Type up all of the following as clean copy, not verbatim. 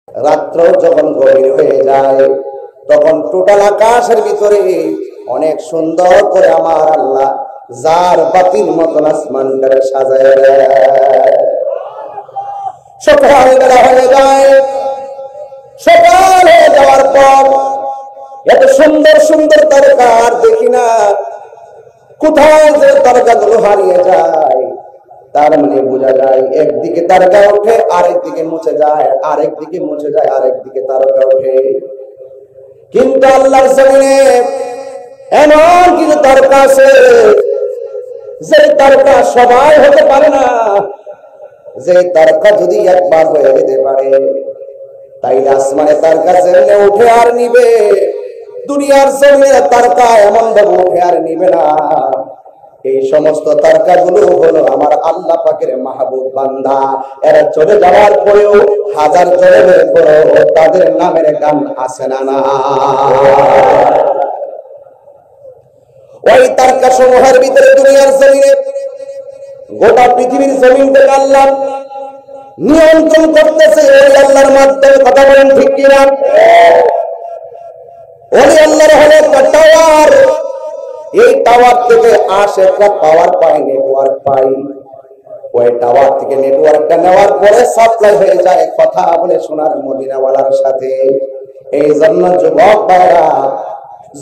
রাত্র যখন গভীর হয়ে যায় তখন টোটাল আকাশের ভিতরে অনেক সুন্দর করে আমার আল্লাহ যার বাতির মতন আসমানটারে সাজায় দেয়। সকালবেলা হয়ে যায়, সকাল হয়ে যাওয়ার পর এত সুন্দর সুন্দর তারকা আর দেখি না, কোথায় যে তারকাগুলো হারিয়ে যায়। তার মানে বোঝা যায় একদিকে তারকা ওঠে, আরেকদিকে মুছে যায়, আরেকদিকে মুছে যায়, আরেকদিকে তারকা ওঠে। কিন্তু আল্লাহর জমিনে এমন কিছু তারকা আছে যে তারকা সবাই হতে পারে না। যে তারকা যদি একবার হয়ে যেতে পারে তাইলে আসমানে তারকা যেমনে উঠে আর নিবে, দুনিয়ার জমিনে তারকা এমন ভাবে উঠে আর নিবে না। এই সমস্ত তারকাগুলো হলো আমার আল্লাহ পাকের মাহবুব বান্দা। এরা চলে যাওয়ার পরেও হাজার জনের পরেও তাদের নামের গান আছে না না। ওই তারকা সমূহের ভিতরে দুনিয়ার জমিনে গোটা পৃথিবীর জমিন থেকে আল্লাহ নিয়ন্ত্রণ করতেছে ওই আল্লাহর মাধ্যমে। কথা বলেন ঠিক কিনা? ওই আল্লাহর হলো একটা টাওয়ার, এই টাওয়ার থেকে আসে একটা পাওয়ার পাই, নেটওয়ার্ক পাই। ওই টাওয়ার থেকে নেটওয়ার্কটা নেওয়ার পরে সাপ্লাই হয়ে যায় কথা বলে শোনার মদিনাওয়ালার সাথে। এই জন্য যুবক ভাইরা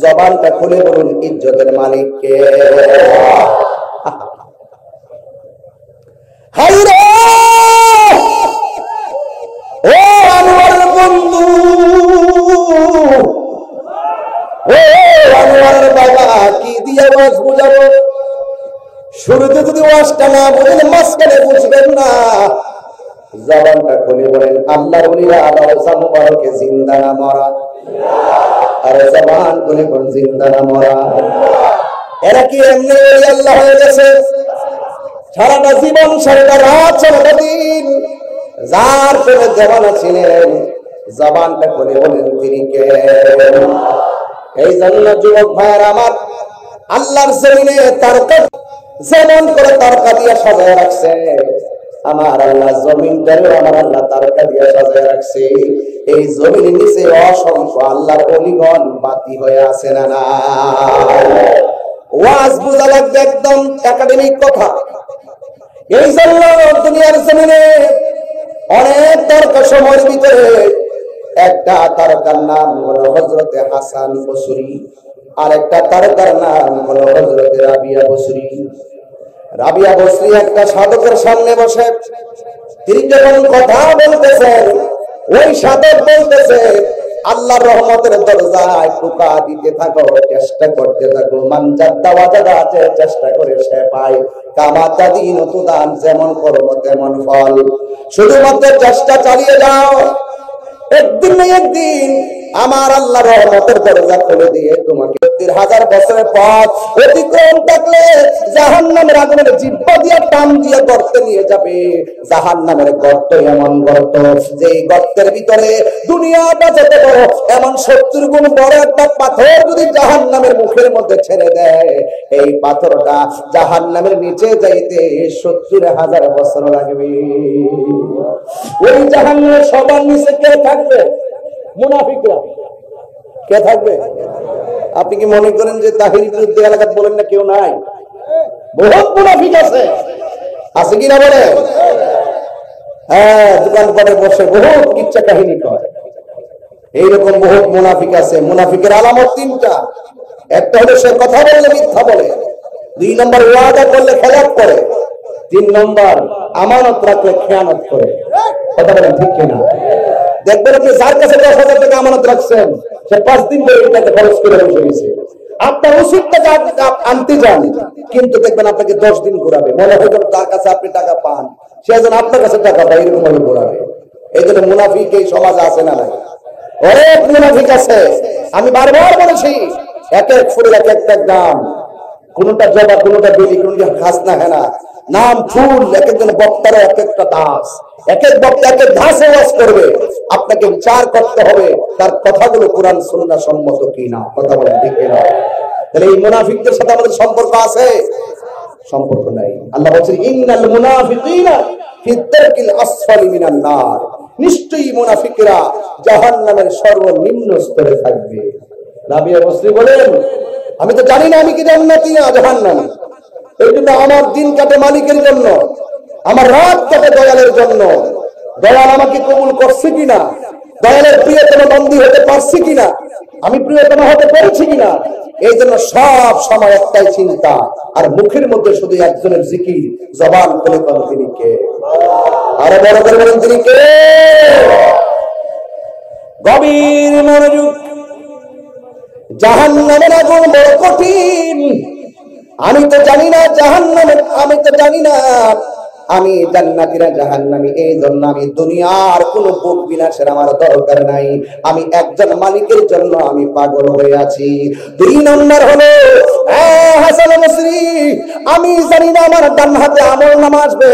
জবানটা খুলে বলুন ইজ্জতের মালিক কে? হাই রে ও আনোয়ার বন্ধু, ও আনোয়ারের বাবা, কি দিয়ে ওয়াজ বুঝাবো? শুরুতে যদি ওয়াজটা না বুঝেন মাঝখানে বুঝবেন না। জবানটা খুলে বলেন আল্লাহর ওলিরা রওজা মুবারকে জিন্দা না মরা? আর জবান খুলে কোন জিন্দা না মরা? এরা কি এমনি ওলি আল্লাহ হয়ে গেছে? সারাটা জীবন, সারাটা রাত, সারাটা দিন যার প্রেমে দেওয়ানা ছিলেন, জবানটা খুলে বলেন তিনি কে? এই জন্য যুবক ভাইয়ের আমার, আল্লাহর জমিনে তারকা যেমন করে তারকা দিয়ে সাজায় রাখছে, আমার আল্লাহ জমিনটারেও আমার আল্লাহ তারকা দিয়ে সাজায় রাখছে। এই জমিনের নিচে অসংখ্য আল্লাহর অলিগণ বাতি হয়ে আছে না না। ওয়াজ বোঝা লাগবে একদম একাডেমিক কথা। এই জন্য দুনিয়ার জমিনে অনেক তারকা সময়ের ভিতরে একটা তারকার নাম হলো হযরতে হাসান বসরি, আর একটা তারকার নাম হলো হযরতে রাবিয়া বসরি। রাবিয়া বসরি একটা সাধকের সামনে বসে তিনি যখন কথা বলতেছেন, ওই সাধক বলতেছে আল্লাহর রহমতের দরজায় টোকা দিতে থাকো, চেষ্টা করতে থাকো, মান জাদ্দা ওয়াজাদা, আছে চেষ্টা করে সে পায়, কামা তাদিন তুদান, যেমন কর্ম তেমন ফল। শুধুমাত্র চেষ্টা চালিয়ে যাও, একদিন না একদিন আমার আল্লাহ রহমতের দরজা খুলে দিয়ে তোমাকে 1000 বছরের পথ অতিক্রম থাকলে জাহান্নামের আগুনের জিহ্বা দিয়ে টান দিয়ে গর্তে নিয়ে যাবে। জাহান্নামের গর্ত এমন গর্ত, যে গর্তের ভিতরে দুনিয়াটা যেতে বড় এমন 70 গুণ বড় একটা পাথর যদি জাহান্নামের মুখের মধ্যে ছেড়ে দেয়, এই পাথরটা জাহান্নামের নিচে যাইতে 70,000 বছর লাগবে। ওই জাহান্নামের সবার নিচে কে থাকবে? মুনাফিকরা। কে থাকবে? আপনি কি মনে করেন যে তাহির বিরুদ্ধে এলাকাত বলেন না কেউ নাই? বহুত মুনাফিক আছে, আছে কিনা বলে? হ্যাঁ, দোকানপাটে বসে বহুত কিচ্ছা কাহিনী কয়। এইরকম বহুত মুনাফিক আছে। মুনাফিকের আলামত 3টা। একটা হলো সে কথা বললে মিথ্যা বলে, 2 নম্বর ওয়াদা করলে খেলাপ করে, 3 নম্বর আমানত রাখলে খেয়ানত করে। কথা বলেন ঠিক কিনা? দেখবেন আপনি যার কাছে 10,000 টাকা আমানত রাখছেন, সে 5 দিন ধরে এটাকে খরচ করে বসে গেছে। আপনার উচিত টাকা আনতে যান, কিন্তু দেখবেন আপনাকে 10 দিন ঘুরাবে। মনে হয় তার কাছে আপনি টাকা পান, সে যেন আপনার কাছে টাকা পায়, এরকম ভাবে ঘুরাবে। এই জন্য মুনাফিক এই সমাজে আছে না নাই? অনেক মুনাফিক আছে। আমি বারবার বলেছি, এক এক ফুলের এক একটা দাম, কোনটা জবা, কোনটা বেলি, কোনটা খাসনা হেনা, নাম ফুল, এক একজন বক্তার এক একটা দাস, এক এক বক্তা এক এক ধাসে ওয়াজ করবে। আপনাকে বিচার করতে হবে তার কথাগুলো কোরআন সুন্নাহ সম্মত কিনা। কথা বলেন ঠিক কিনা? তাহলে এই মুনাফিকদের সাথে আমাদের সম্পর্ক আছে? সম্পর্ক নাই। আল্লাহ বলছেন ইন্নাল মুনাফিকিনা ফি দারকিল আসফালি মিনান নার, নিশ্চয়ই মুনাফিকরা জাহান্নামের সর্বনিম্ন স্তরে থাকবে। রাবিয়া বসরি বলেন, আমি তো জানি না আমি কি জান্নাতি না জাহান্নামী, এই জন্য আমার দিন কাটে মালিকের জন্য, আমার রাত কাটে দয়ালের জন্য। দয়াল আমাকে কবুল করছে কিনা, দয়ালের প্রিয়তম বন্দী হতে পারছি কিনা, আমি প্রিয়তম হতে পেরেছি কিনা, এই জন্য সব সময় একটাই চিন্তা, আর মুখের মধ্যে শুধু একজনের জিকির, জবান খুলে বলেন তিনি কে, আরো বড় করে বলেন তিনি কে। গভীর মনোযোগ। জাহান্নামের আগুন বড় কঠিন। আমি তো জানি না জাহান্নামের, আমি তো জানি না আমি জান্নাতীরা জাহান্নামী, এই জন্য আমি দুনিয়ার কোনো ভোগ বিলাসের আমার দরকার নাই, আমি একজন মালিকের জন্য আমি পাগল হয়ে আছি। 2 নম্বর হলো হাসান বসরি, আমি জানি না আমার ডান হাতে আমলনামা আসবে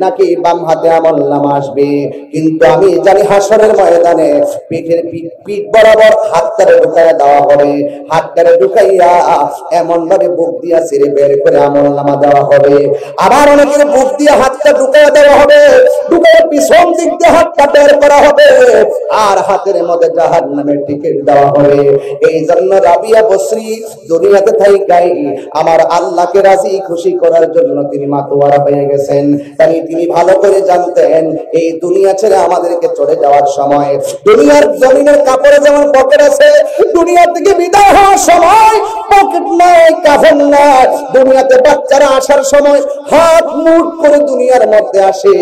নাকি বাম হাতে আমলনামা আসবে, কিন্তু আমি জানি হাসরের ময়দানে পিঠ বরাবর হাতটারে ঢুকাইয়া দেওয়া হবে, হাতটারে ঢুকাইয়া এমন ভাবে বুক দিয়া ছিঁড়ে বের করে আমলনামা দেওয়া হবে। আবার অনেকের বুক দিয়ে হাতটা ঢুকাইয়া দেওয়া হবে, ঢুকাইয়া পিছন দিক দিয়ে হাতটা বের করা হবে, আর হাতের মধ্যে জাহান্নামের টিকিট দেওয়া হবে। এই জন্য রাবিয়া বসরি দুনিয়াতে থাইকাই আমার আল্লাহকে রাজি খুশি করার জন্য তিনি মাতোয়ারা হয়ে গেছেন। তাই তিনি ভালো করে জানতেন এই দুনিয়া ছেড়ে আমাদেরকে চলে যাওয়ার সময় দুনিয়ার জমিনের কাপড়ে যেমন পকেট আছে, দুনিয়া থেকে বিদায় হওয়ার সময় পকেট নাই, কাফন নাই। দুনিয়াতে বাচ্চারা আসার সময় হাত মুঠ করে দুনিয়ার মধ্যে আসে,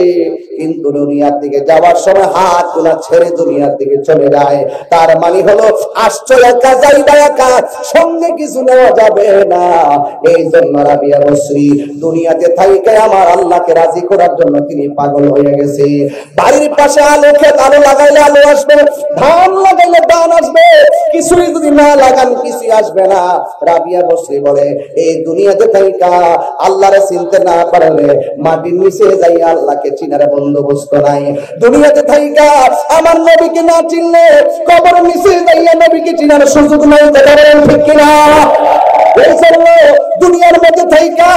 কিন্তু দুনিয়ার দিকে যাওয়ার সময় হাত গুলা ছেড়ে দুনিয়ার দিকে চলে যায়। তার মানে হলো আসছো একা, যাইবা একা, সঙ্গে কিছু নেওয়া যাবে না। এই জন্য রাবিয়া বসরি দুনিয়াতে থাইকে আমার আল্লাহকে রাজি করার জন্য তিনি পাগল হয়ে গেছে। বাড়ির পাশে আলো ক্ষেত, আলো লাগাইলে আলো আসবে, ধান লাগাইলে ধান আসবে, কিছুই যদি না লাগান কিছুই আসবে না। রাবিয়া বসরি বলে এই দুনিয়াতে থাইকা আল্লাহরে চিনতে না পারলে মাটির নিচে যাই আল্লাহকে চিনার বন্দোবস্ত নাই। দুনিয়াতে থাইকা আমার নবীকে না চিনলে কবরের নিচে যাইয়া নবীকে চিনার সুযোগ নাই। ঠিক কিনা? এই জন্য দুনিয়ার মধ্যে থাইকা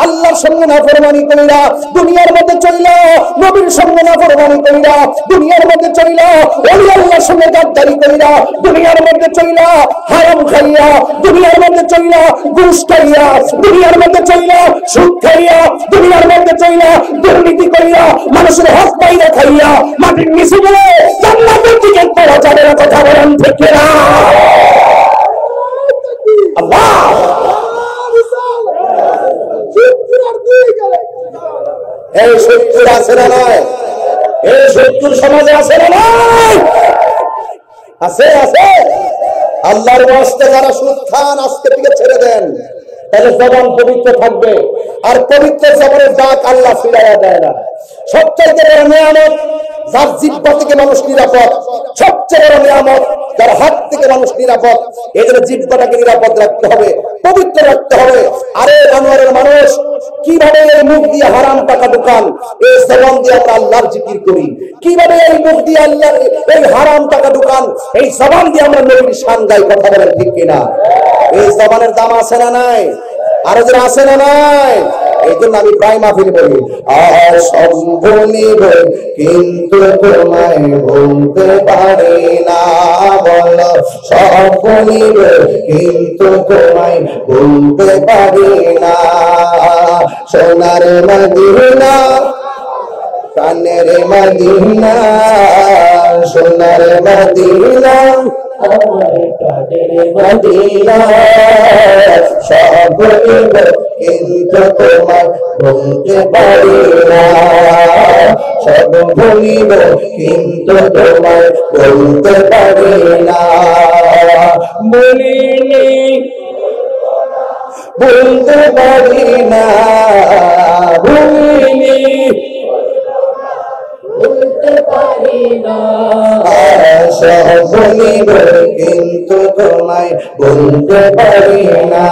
আল্লাহর সঙ্গে নাফরমানি কইরা, দুনিয়ার মধ্যে চইলা নবীর সঙ্গে নাফরমানি কইরা, দুনিয়ার মধ্যে চইলা ওলি আল্লাহর সঙ্গে গাদ্দারি কইরা, দুনিয়ার মধ্যে চইলা হারাম খাইয়া, দুনিয়ার মধ্যে চইলা ঘুষ খাইয়া, দুনিয়ার মধ্যে চইলা সুদ খাইয়া, দুনিয়ার মধ্যে চইলা দুর্নীতি কইরা, মানুষের হক পাইয়া খাইয়া মাটির নিচে গেলে জান্নাতের টিকিট পাওয়া যাবে না। কথা বলেন ঠিক কিনা? আল্লাহ এই শত্রুর আছে না নয়? এই শত্রুর সমাজে আছে না নয়? আছে, আছে। আল্লাহর ওয়াস্তে যারা সুদ খান আজকে থেকে ছেড়ে দেন, তাহলে জবান পবিত্র থাকবে। আর পবিত্র জবানের ডাক আল্লাহ ফিরাইয়া দেয় না। সবচাইতে বড় নিয়ামত যার জিহ্বা থেকে মানুষ নিরাপদ, সবচেয়ে বড় নিয়ামত যার হাত থেকে মানুষ নিরাপদ। এই জন্য জিহ্বাটাকে নিরাপদ রাখতে হবে, পবিত্র রাখতে হবে। আরে জানোয়ারের মানুষ কিভাবে এই মুখ দিয়ে হারাম টাকা ঢুকান, এই জবান দিয়ে আমরা আল্লাহর জিকির করি, কিভাবে এই মুখ দিয়ে আল্লাহর এই হারাম টাকা ঢুকান, এই জবান দিয়ে আমরা নবীর শান গাই। কথা বলেন ঠিক কিনা? এই জবানের দাম আছে না নাই? আরো যারা আছে না নাই? এই জন্য আমি প্রায় মাহফিল বলি, আর সম্ভব কিন্তু তোমায় ভুলতে পারি না। বল সম্ভব কিন্তু তোমায় ভুলতে পারি না। সোনার মদিনা, কানের মদিনা, সোনার মদিনা, মদিনা, সব কিন্তু তোমায় ভুলতে পারি না। সব ভুলিব কিন্তু তোমায় ভুলতে পারি না। বলিনি ভুলতে পারি না, ভুলিনি ভুলতে পারি না। সব ভুলিব কিন্তু তোমায় ভুলতে পারি না।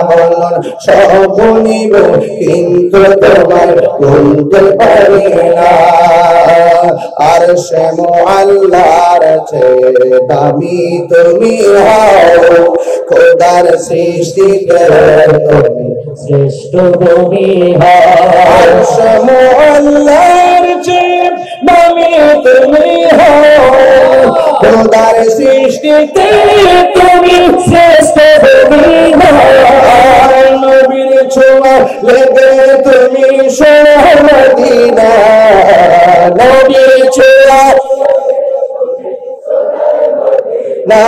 বলুন সব ভুলিব কিন্তু তোমায় ভুলতে পারি না। আর সে আল্লাহর চেয়ে দামি তুমি হও, খোদার সৃষ্টিতে তুমি শ্রেষ্ঠ তুমি হও। আর সে আল্লাহর চেয়ে নবী তুমি হও খোদার সৃষ্টিতে তুমি শ্রেষ্ঠ নবীর ছোঁয়া লেগে তুমি সোনার মদিনা নবীর ছোঁয়া না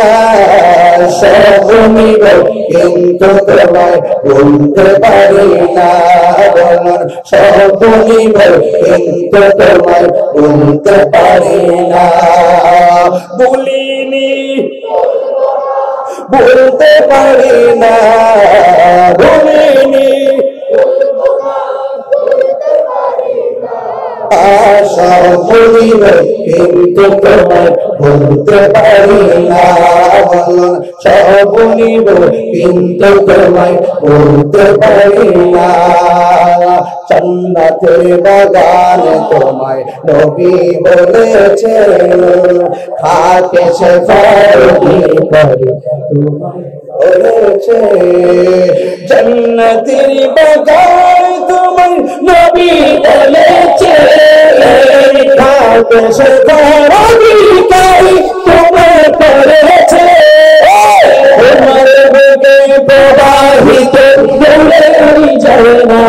সব নিব কিন্তু তোমায় বলতে পারি না বলুন সব নিব কিন্তু তোমায় বলতে পারি না বলিনি বলতে পারি না বলিনি আশা বলিব কিন্তু তোমায় বলতে পারি না বলুন সব নিব কিন্তু তোমায় বলতে পারি না জান্নাতের বাগান তোমায় নবী বলেছে খাকে সে ফারদি করে তোমায় বলেছে জান্নাতের বাগান তোমায় নবী বলেছে খাকে সে ফারদি করে তোমায় করেছে তোমার বুকে প্রবাহিত নূরের ঝরনা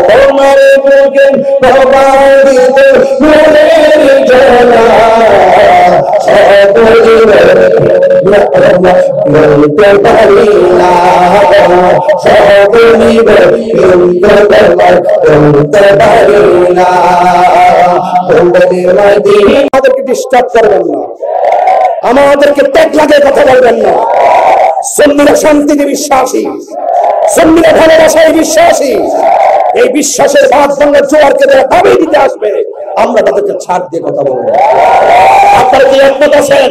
তোমার বুকে প্রবাহিত নূরের ঝরনা সব বলতে পারি না সব নিব কিন্তু বলতে পারি না আমাদেরকে ডিস্টার্ব করবেন না আমাদেরকে ত্যাগ লাগে কথা বলবেন না সুন্নিরা শান্তিতে বিশ্বাসী সুন্নিরা ভালোবাসায় বিশ্বাসী এই বিশ্বাসের বাদ ভাঙার জোয়ারকে যারা দাবি দিতে আসবে আমরা তাদেরকে ছাড় দিয়ে কথা বলবো আপনারা কি একমত আছেন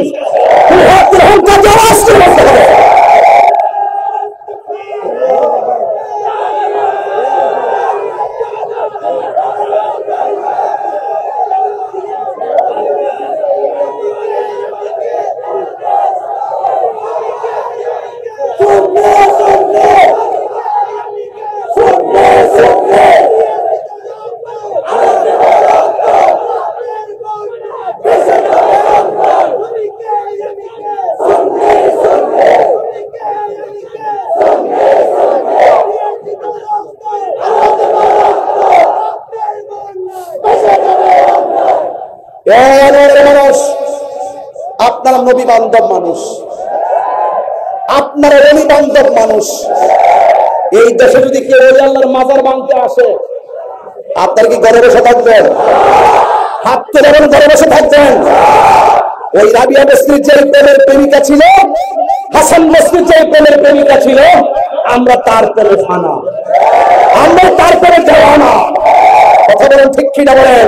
আপনারা নবী বান্ধব মানুষ আপনারা অলি বান্ধব মানুষ এই দেশে যদি কেউ আল্লাহর মাজার বানতে আসে আপনারা কি ঘরে বসে থাকবেন হাত তুলে ঘরে বসে থাকবেন ওই রাবিয়া বস্তির যে প্রেমের প্রেমিকা ছিল হাসান বস্তির যে প্রেমের প্রেমিকা ছিল আমরা তার প্রেমে ফানা আমরা তার প্রেমে দেওয়ানা কথা বলেন ঠিক কিনা বলেন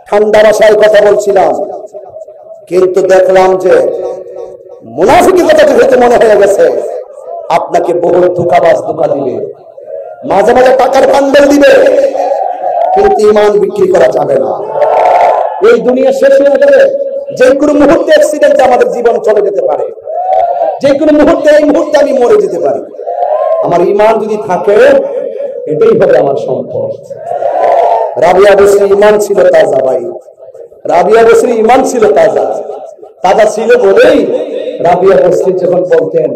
ঠান্ডা ভাষায় কথা বলছিলাম কিন্তু দেখলাম যে মুনাফিকতা হইতে মনে হয়ে গেছে আপনাকে বহু ধোঁকাবাজ ধোঁকা দিবে মাঝে মাঝে টাকার বান্ডেল দিবে কিন্তু ঈমান বিক্রি করা যাবে না এই দুনিয়া শেষ হয়ে যাবে যে কোনো মুহূর্তে অ্যাক্সিডেন্টে আমাদের জীবন চলে যেতে পারে যে কোনো মুহূর্তে এই মুহূর্তে আমি মরে যেতে পারি আমার ঈমান যদি থাকে এটাই হবে আমার সম্পদ রাবিয়া বসরি ঈমান ছিল তাজা ভাই রাবিয়া বসরি ঈমান ছিল তাজা তাজা ছিল বলেই রাবিয়া বসরি যখন বলতেন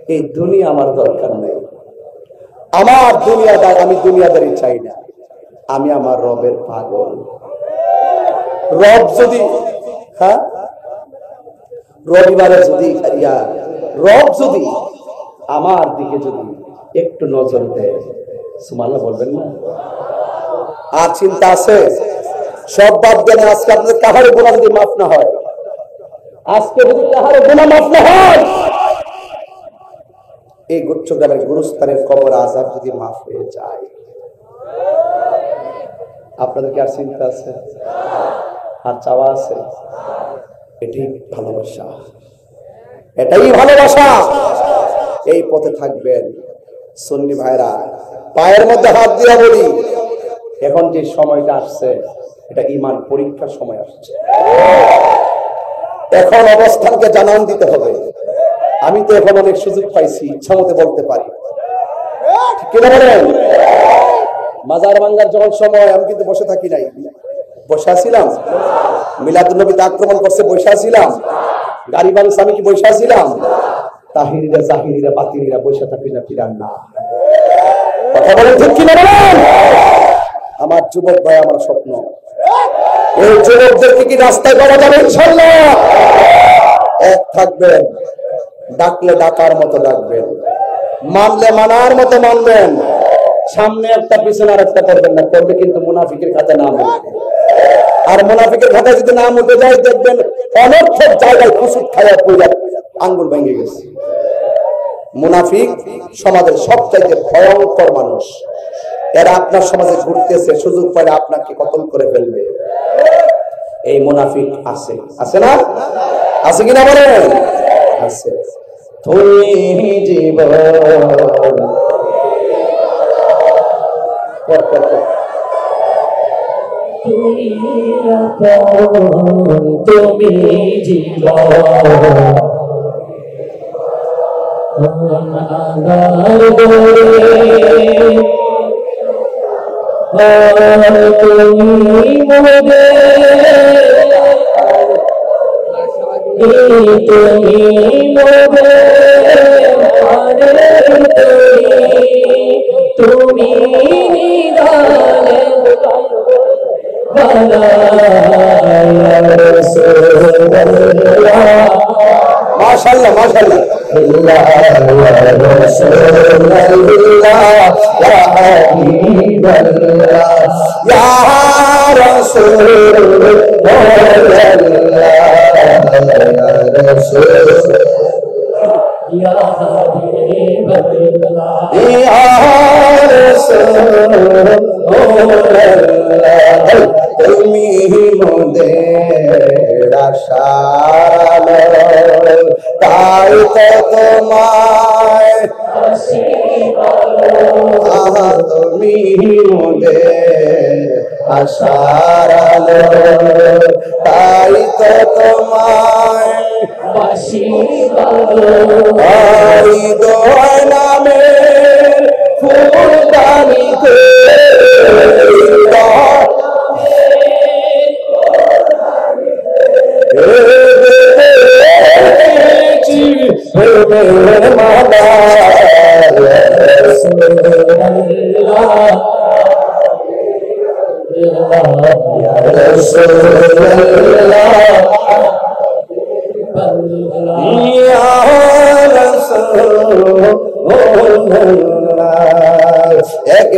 এই দুনিয়া আমার দরকার নেই আমার দুনিয়াদার আমি দুনিয়াদারি চাই না আমি আমার রবের পাগল রব যদি হ্যাঁ রবিবারে যদি রব যদি আমার দিকে যদি একটু নজর দেয় সুবহানাল্লাহ বলবেন না আর চিন্তা আছে সব বাদ দেন আজকে আপনাদের কাহারো গুনাহ যদি মাফ না হয় আজকে যদি কাহারো গুনাহ মাফ না হয় এই গুচ্ছগ্রামের গুরুস্থানের কবর আযাব যদি মাফ হয়ে যায় আপনাদের কি আর চিন্তা আছে আর চাওয়া আছে এটাই ভালোবাসা এটাই ভালোবাসা এই পথে থাকবেন সুন্নি ভাইরা পায়ের মধ্যে হাত দিয়া বলি এখন যে সময়টা আসছে এটা ঈমান পরীক্ষার সময় আসছে এখন অবস্থানকে জানান দিতে হবে আমি তো এখন অনেক সুযোগ পাইছি ইচ্ছা মতো বলতে পারি ঠিক বলেন মাজার ভাঙ্গার যখন সময় আমি কিন্তু বসে থাকি নাই বসা ছিলাম, মিলাদুন নবীতে আক্রমণ করছে বসা ছিলাম, গাড়ি ভাঙছে আমি কি বসা ছিলাম? তাহিরিরা জাহিরিরা বাতিনিরা বসে থাকি না ফিরান না। কথা বলেন ঠিক কিনা বলেন? আমার যুবক ভাই, আমার স্বপ্ন এই যুবকদেরকে কি রাস্তায় পাওয়া যাবে ইনশাআল্লাহ? এক থাকবেন, ডাকলে ডাকার মতো ডাকবেন, মানলে মানার মতো মানবেন, সামনে একটা পিছনে আর একটা করবেন না, করলে কিন্তু মুনাফিকের খাতে নাম উঠবে। আর মুনাফিকের খাতায় যদি নাম উঠে যায় দেখবেন অনর্থক জায়গায় কুসুট খায়া পড়ে আঙ্গুল ভেঙে গেছে। মুনাফিক সমাজের সবচাইতে ভয়ঙ্কর মানুষ। এরা আপনার সমাজে ঘুরতেছে, সুযোগ পাইলে আপনাকে কতল করে ফেলবে। এই মুনাফিক আছে, আছে না? আছে কিনা বলেন? আছে। তুমি জীবন তুমি জীবন তুমি মোরে তুমি মোরে তুমি নিদানে মাশাআল্লাহ মাশাআল্লাহ। তুমি মোদের আশার আলো, তাই তো তোমায় তুমি মোদের আশার আলো, তাই তো তোমায় দোয়া নামের ফুলদানিতে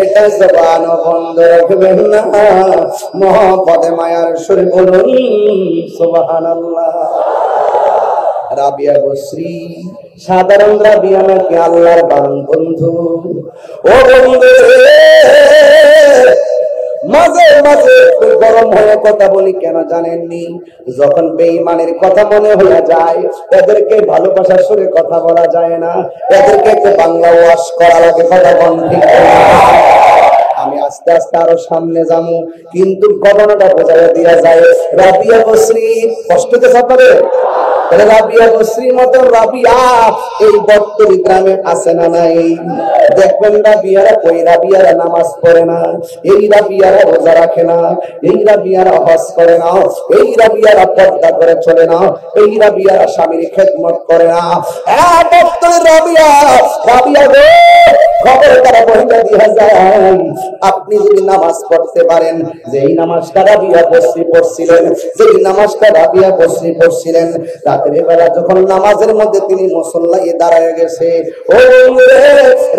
একটা জবান বন্ধ রাখবেন না, মহব্বতে মায়ার সুরে বলুন সুবহানাল্লাহ। রাবিয়া বসরি সাধারণ রাবিয়া নাকি আল্লাহর বারণ বন্ধু। ও বন্ধু, মাঝে মাঝে গরম হয়ে কথা বলি কেন জানেননি? যখন বেঈমানের কথা মনে হয়ে যায়, এদেরকে ভালোবাসার সুরে কথা বলা যায় না, এদেরকে একটু বাংলা ওয়াশ করা লাগে। কথা বল ঠিক না? আমি আস্তে আস্তে আরো সামনে যাবো, কিন্তু ঘটনাটা বোঝাই দিয়া যায়। রাবিয়া বসরি কষ্টতে সাপারে রাবিয়া বসরির মতো রাবিয়া এই বর্তরি গ্রামে আছে না নাই? দেখবেন রাবিয়ারা কই রাবিয়ারা নামাজ পড়ে না, এই রাবিয়ারা রোজা রাখে না, এই রাবিয়ারা হজ করে না, এই রাবিয়ারা পর্দা করে চলে না, এই রাবিয়ারা স্বামীর খেদমত করে না। বর্তরি রাবিয়া রাবিয়া গো, খবর তারা বহিলা দিয়া যায়। আপনি যদি নামাজ পড়তে পারেন, যেই নামাজটা রাবিয়া বসরি পড়ছিলেন, যেই নামাজটা রাবিয়া বসরি পড়ছিলেন, রাতের বেলা যখন নামাজের মধ্যে তিনি মুসল্লায় দাঁড়ায় গেছে, ও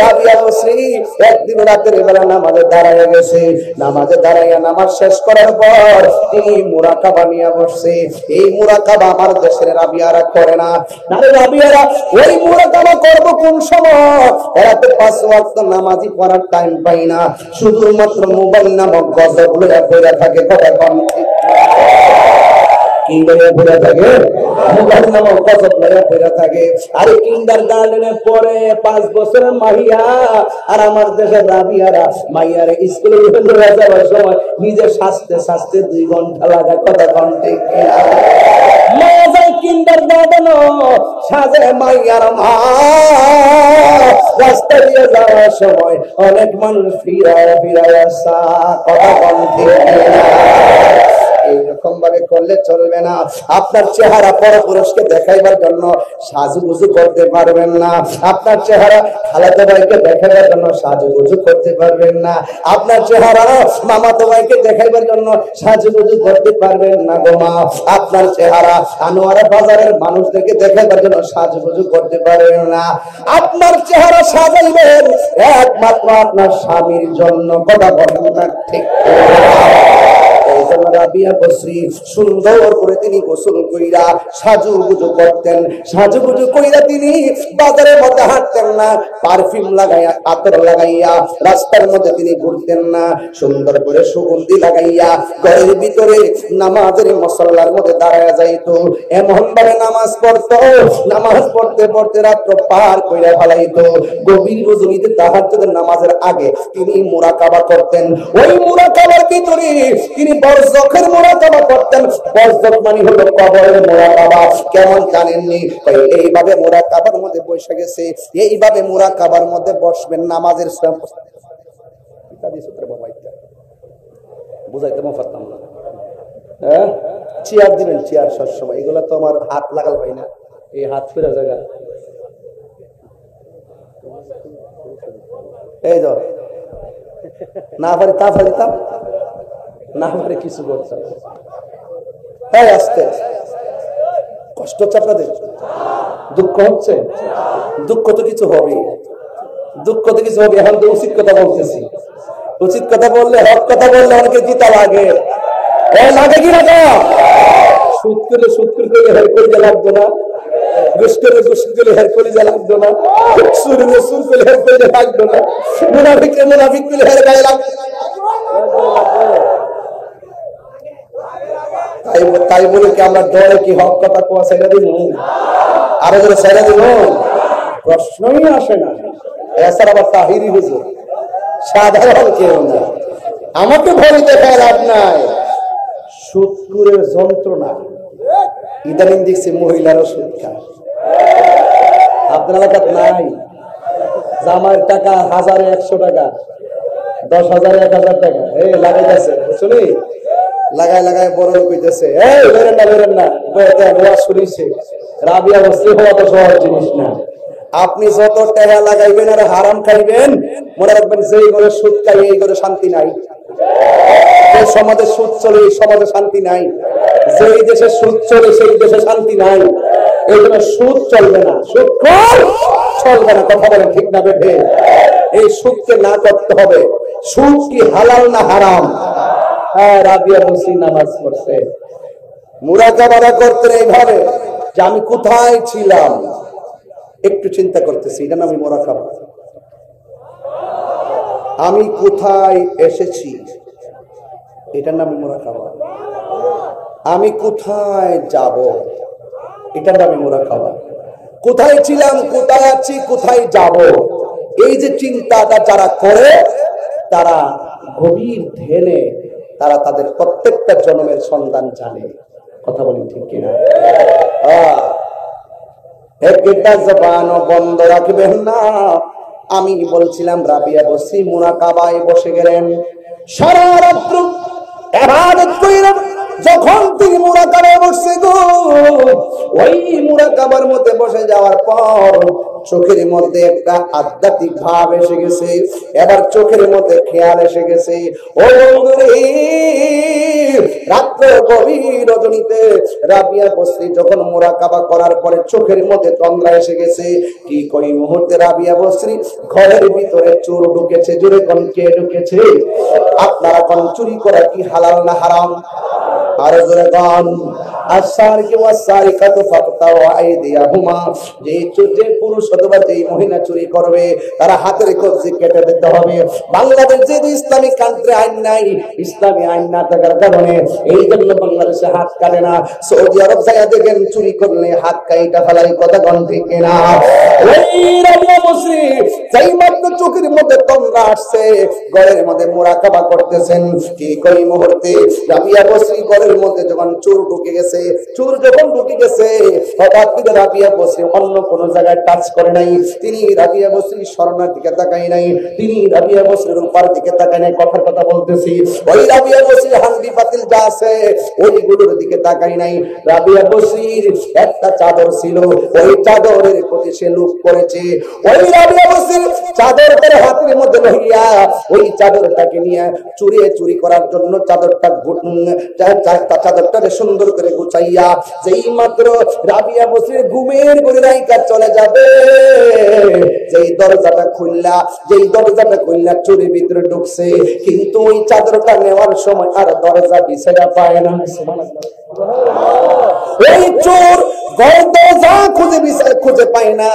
রাবিয়া বসরি একদিন রাতের বেলা নামাজে দাঁড়ায় গেছে, নামাজে দাঁড়াইয়া নামাজ শেষ করার পর তিনি মুরাকাবা নিয়ে বসছে। এই মুরাকাবা আমার দেশের রাবিয়ারা করে না। আরে রাবিয়ারা ওই মুরাকাবা করবো কোন সময়? এরা তো 5 ওয়াক্ত নামাজই পড়ার টাইম পাই না, শুধুমাত্র মোবাইল নামক গজব লইয়া পড়ে থাকে। কথা কম কি লইয়া পড়ে থাকে? মোবাইল নামক গজব লইয়া পড়ে থাকে। আরে কিন্ডার গার্ডেনে পড়ে 5 বছরের মাহিয়া, আর আমার দেশের রাবিয়ারা মাইয়ারে স্কুলে নিয়ে যাওয়ার সময় নিজে সাজতে সাজতে 2 ঘন্টা লাগায়। কথা কম ঠিক কিনা? কিন্ডার গার্ডেন সাজে মাইয়ার মা, রাস্তা দিয়ে যাওয়ার সময় অনেক মানুষ ফিরায় ফিরায় আসা। কথা কম ঠিক কিনা? এইরকম ভাবে করলে চলবে না। আপনার চেহারা পরপুরুষকে দেখাইবার জন্য সাজুগুজু করতে পারবেন না। আপনার চেহারা খালাতো ভাইকে দেখাইবার জন্য সাজুগুজু করতে পারবেন না। আপনার চেহারা মামাতো ভাইকে দেখাইবার জন্য সাজুগুজু করতে পারবেন না গো মা। আপনার চেহারা আনোয়ারা বাজারের মানুষদেরকে দেখাইবার জন্য সাজুগুজু করতে পারবেন না। আপনার চেহারা সাজাইবেন একমাত্র আপনার স্বামীর জন্য। কথা বলেন না ঠিক? রাবিয়া বসরি সুন্দর করে তিনি গোসল কইরা সাজুগুজু করতেন। সাজুগুজু কইরা তিনি বাজারের মধ্যে হাঁটতেন না, পারফিউম লাগাইয়া আতর লাগাইয়া রাস্তার মধ্যে তিনি ঘুরতেন না। সুন্দর করে সুগন্ধি লাগাইয়া ঘরের ভিতরে নামাজের মুসল্লার মধ্যে দাঁড়ায়া যাইতো। এমন ভাবে নামাজ পড়তো, নামাজ পড়তে পড়তে রাত্র পার কইরা ফেলাইতো। গভীর রজনীতে তাহাজ্জুদের নামাজের আগে তিনি মুরাকাবা করতেন। ওই মুরাকাবার ভিতরে তিনি বরজখের মুরাকাবা করতেন। বরজখ মানে হলো কবরের মুরাকাবা। কেমন জানেননি? এইভাবে মুরাকাবার মধ্যে বসে গেছে, এইভাবে মুরাকাবার মধ্যে বসবেন নামাজের বুঝাইতে পারতাম না। হ্যাঁ, চেয়ার দিবেন, চেয়ার সবসময়। এগুলা তো আমার হাত লাগাল পাই না, এই হাত ফেরা জায়গা। এই ধর না পারি তা পারিতাম, না পারে কিছু করতাম। তাই আসতে কষ্ট হচ্ছে আপনাদের? দুঃখ হচ্ছে? দুঃখ তো কিছু হবে, দুঃখ তো কিছু হবে। এখন তো উচিত কথা বলতেছি। উচিত কথা বললে, হক কথা বললে অনেকে জিতা লাগে। লাগে কি না? সুদ করে সুদ করে হের করে লাগতো না, ঘুষ করে ঘুষ করে হের করে লাগতো না, সুর করে সুর করে হের করে লাগতো না, মুনাফিক মুনাফিক করে হের গায়ে লাগতো। তাই বলে কি আমরা ডরে কি হক কথা কোয়া ছেড়ে দিব? আরো ধরে ছেড়ে দিব? প্রশ্নই আসে না। এছাড়া আবার তাহিরি হুজুর সাধারণ কেউ না। আমাকে ভয় দেখার লাভ নাই। সুদকুরের যন্ত্রণা ইদানিং দেখছি মহিলারও সুদ খায়। আপনার এলাকার নাই? জামার টাকা 1000 100 টাকা, 10,000 1000 টাকা এই লাগাইতেছে, বুঝলি? লাগায় লাগায় বড় লোক হইতেছে। এই বেরেন না বেরেন না, ওয়া শুনিছে। রাবিয়া বসরি হওয়া তো সহজ জিনিস না। আপনি যত টাকা লাগাইবেন আর হারাম খাইবেন, মনে রাখবেন যেই ঘরে সুদ খাই এই ঘরে শান্তি নাই। যে সমাজে সুদ চলে এই সমাজে শান্তি নাই। যেই দেশে সুদ চলে সেই দেশে শান্তি নাই। এই জন্য সুদ চলবে না, সুদ চলবে না। কথা বলেন ঠিক না বেঠে? এই সুদকে না করতে হবে। সুদ কি হালাল না হারাম? হ্যাঁ, রাবিয়া বসরি নামাজ পড়ছে, মুরাকাবা করতেন এইভাবে যে আমি কোথায় ছিলাম একটু চিন্তা করতেছি। এটা নাম মুরাকাবা। আমি কোথায় এসেছি এটার নাম মুরাকাবা। আমি কোথায় যাব এটার নাম মুরাকাবা। কোথায় ছিলাম, কোথায় আছি, কোথায় যাব, এই যে চিন্তাটা যারা করে তারা গভীর ধ্যানে তারা তাদের প্রত্যেকটা জন্মের সন্ধান জানে। কথা বলেন ঠিক কিনা? একটা জবানও বন্ধ রাখবেন না। আমি বলছিলাম রাবিয়া বসরি মুরাকাবায় বসে গেলেন। সারা রাত্র ইবাদত কইরা যখন তিনি মুরাকাবায় বসে গো, ওই মুরাকাবার মধ্যে বসে যাওয়ার পর চোখের মধ্যে একটা আধ্যাত্মিক ভাব এসে গেছে। এবার চোখের মধ্যে খেয়াল এসে গেছে, ও বন্ধুরে, রাত্র গভীর রজনীতে রাবিয়া বসরি যখন মুরাকাবা করার পরে চোখের মধ্যে তন্দ্রা এসে গেছে। কি কই মুহূর্তে রাবিয়া বসরি ঘরের ভিতরে চোর ঢুকেছে। জোরে কোন কে ঢুকেছে? আপনারা কোন চুরি করা কি হালাল না হারাম? আরো জোরে গান। আসারিকু ওয়াসারিকাতু ফাকতাউ আইদিয়াহুমা। যে পুরুষ অথবা যে মহিলা চুরি করবে তারা হাতের কবজি কেটে দিতে হবে। বাংলাদেশ যে ইসলামিক কান্ট্রি আইন নাই, ইসলামী আইন না থাকার কারণে এই জন্য বাংলাদেশে হাত কাটে না। সৌদি আরব যাইয়া দেখেন চুরি করলে হাত কাইটা ফেলাই। কথা কোন ঠিক না? ওই রাবিয়া বসরি যেই মাত্র চোখের মধ্যে তন্দ্রা আসছে, ঘরের মধ্যে মুরাকাবা করতেছেন। কি কই মুহূর্তে রাবিয়া বসরি ঘরের মধ্যে যখন চোর ঢুকে গেছে, চোর যখন ঢুকে গেছে, হঠাৎ করে রাবিয়া বসে অন্য কোন জায়গায় টাচ করে নাই, তিনি রাবিয়া বসরি স্বর্ণের দিকে তাকাই নাই, তিনি রাবিয়া বসরির উপর দিকে তাকাই নাই। কথার কথা বলতেছি, ওই রাবিয়া বসরির হান্ডি পাতিল যা আছে ওইগুলোর দিকে তাকাই নাই। রাবিয়া বসরির একটা চাদর ছিল, ওই চাদরের প্রতি সে লুপ করেছে। ওই রাবিয়া বসরির চাদর তার হাতের মধ্যে লইয়া ওই চাদরটাকে নিয়ে চুরি করার জন্য চাদরটাকে সুন্দর করে গুছাইয়া যেই মাত্র রাবিয়া বসরির ঘুমের ঘরে রাইকা চলে যাবে, যেই দরজাটা খুললা চুরির ভিতরে ঢুকছে, কিন্তু ওই চাদরটা নেওয়ার সময় আর দরজা বিছায়া পায় না। ওই চোর দরজা খুঁজে পায় না,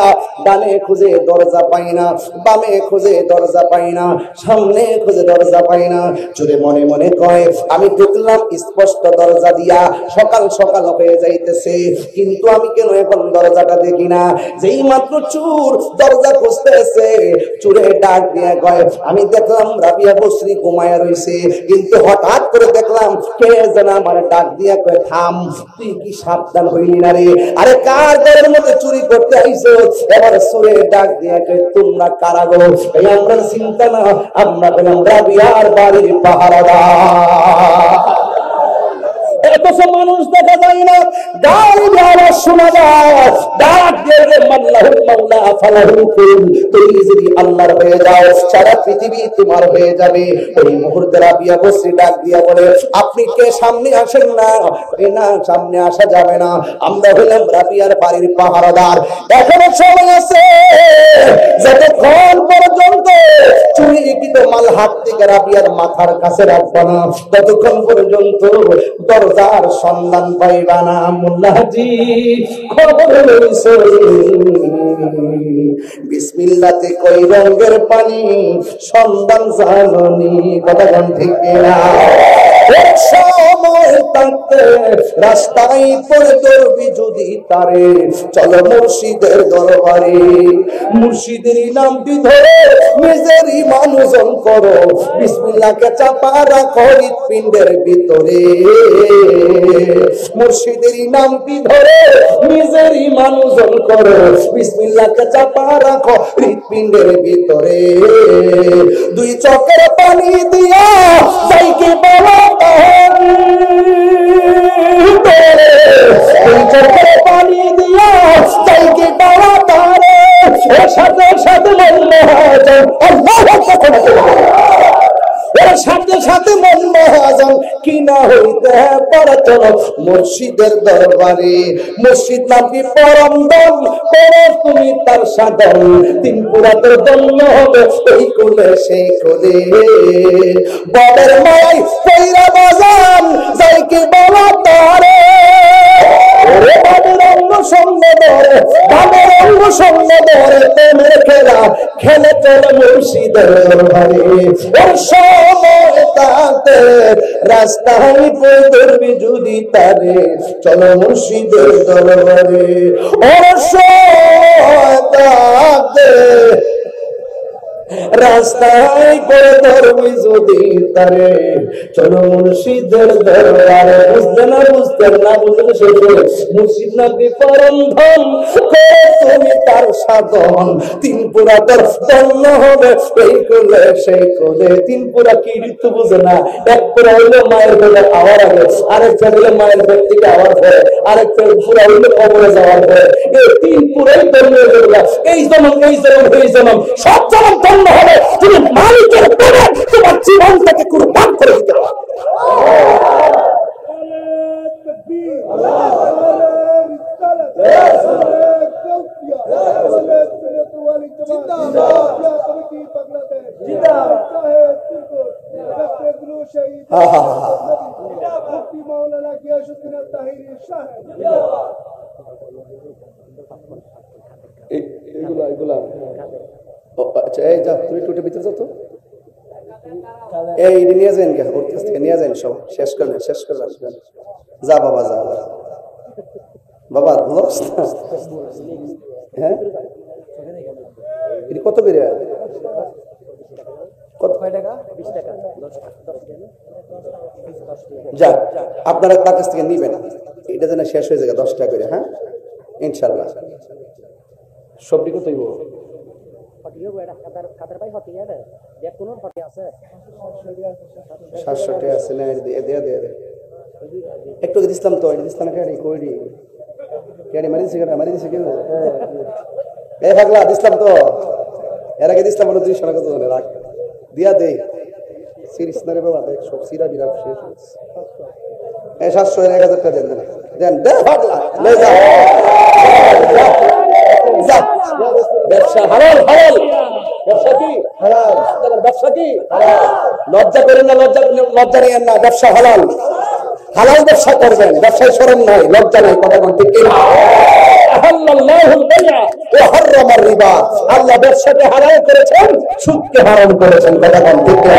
ডানে খুঁজে দরজা পায় না, বামে খুঁজে দরজা পায় না, সামনে খুঁজে দরজা পায় না। চোরে মনে মনে কয়, আমি ঢুকলাম স্পষ্ট দরজা দিয়া, সকাল সকাল হয়ে যাইতেছে, কিন্তু আমি কেন এখন দরজাটা দেখি না? যেই মাত্র চোর দরজা খুঁজতেছে, চোরে ডাক দিয়ে কয়, আমি দেখলাম রাবিয়া বসরি ঘুমায়া রইছে, কিন্তু হঠাৎ করে দেখলাম কে যেন আমার ডাক দিয়া কয়, থাম, তুই কি সাবধান হইলি না রে? আরে কার ঘরের মধ্যে চুরি করতে আইছো? এবার চোরে ডাক দিয়া কয়, তোমরা কারা গো? এই আমরা চিন্তা না, আমরা বললাম রাবিয়ার বাড়ির পাহারাদার। এত মানুষ দেখা যায় না, গাড়ি আওয়াজ শোনা যায়, ডাক দিয়ে মাল্লাহুল মাওলা ফালাহুল কুল, তুমি যদি আল্লাহর হয়ে যাও সারা পৃথিবী তোমার হয়ে যাবে। ওই মুহূর্তে রাবিয়া বসরি ডাক দিয়া বলে, আপনি কে? সামনে আসেন না। না, সামনে আসা যাবে না, আমরা হলাম রাবিয়ার বাড়ির পাহারাদার। এখনো সময় আছে, যতক্ষণ পর্যন্ত চুরিকৃত মাল হাত থেকে রাবিয়ার মাথার কাছে রাখবা না, ততক্ষণ পর্যন্ত দরজার সন্ধান পাইবা না। মোল্লাজি খবর লইছে, বিসমিল্লাতে কই রঙের পানি সন্ধান জাননি, কথা কোন ঠিক না? এক সময় থাকতে রাস্তায় পড়ে ধরবি যদি তারে, চলো মুর্শিদের দরবারে, মুর্শিদের নামটি ধরে নিজেরই মানুষজন করো, বিসমিল্লাহকে চাপা রাখো হৃৎপিণ্ডের ভিতরে, মুর্শিদের নামটি ধরে নিজেরই মানুষজন করো, বিসমিল্লাহকে চাপা রাখো হৃৎপিণ্ডের ভিতরে, দুই চোখের পানি দিয়া যাইকে বাবা পানি দিয়া যাইকে বাবা তারে, সাথে সাথে সাথে সাথে মন মহাজন কিনা হইতে পারে, চলো মুর্শিদের দরবারে। মুর্শিদ নামটি পরম দম করে তুমি তার সাধন, তিন পুরাতের দন্য হবে এই কোলে সেই কোলে, ববের মাই কইরা বাজান যাইকে বাবা তারে, বাবের অঙ্গ সঙ্গে ধরে, বাবের অঙ্গ সঙ্গে ধরে প্রেমের খেলা খেলে চলে মুর্শিদের দরবারে। ওর সময় তাতে রাস্তায় পড়ে ধরবি যদি তারে, চলো মুর্শিদের দরবারে। ওর সময় তাতে রাস্তায় পড়ে ধরবি যদি তারে, চলো মুর্শিদের দরবারে। বুঝতে না বুঝতে শেষ হয়ে মুর্শিদ নামটি পরম ধন করে তুমি তার সাধন, তিন পুরা তোর দন্য হবে এই কোলে সেই কোলে। তিন পুরা কি ঋতু বুঝে না, এক পুরা হইলে মায়ের পেটে আওয়ার আগে, আরেকটা হইলে মায়ের পেট থেকে আওয়ার পরে, আরেকটা পুরা হইলে কবরে যাওয়ার পরে, এই তিন পুরাই ধন্য হয়ে এই জনম এই জনম এই জনম সব জনম ধন্য হবে তুমি মালিকের প্রেমে তোমার জীবনটাকে কুরবান করে দিতে পারো। আচ্ছা, এই যা তুমি টুটে ভিতরে যাও তো, এই নিয়ে যান কে ওর কাছ থেকে নিয়ে যান, সব শেষ করলেন যা বাবা যা বাবা। হ্যাঁ কত বেড়ে কত যাক, আপনারা তার কাছ থেকে নিবেন, এটা যেন শেষ হয়ে যায় 10 টাকা করে। হ্যাঁ ইনশাল্লাহ। সবটি কতই 700 টাকা আছে না? একটু দিছিলাম তো, দিছিলাম কেন কইরি কেন মারি দিছে কেন? এই পাগলা দিছিলাম তো, এর আগে দিছিলাম 200 টাকা তো রাখ দিয়া দে। সিরিজ না রে বাবা, দেখ সব সিরা বিরা শেষ হচ্ছে। এই 700 এর 1000 টাকা দেন দে পাগলা, লে যা যা। ব্যবসা হালাল, হালাল ব্যবসা কি হালাল, ব্যবসা কি হালাল। লজ্জা করেন না, লজ্জা নেন না, ব্যবসা হালাল, হালাল ব্যবসা করবেন, ব্যবসায় শরম নাই, লজ্জা নাই। কথা বলতে কি আল্লাহ ব্যবসাকে হারাম করেছেন, সুদকে হারাম করেছেন। কথা বলতে কি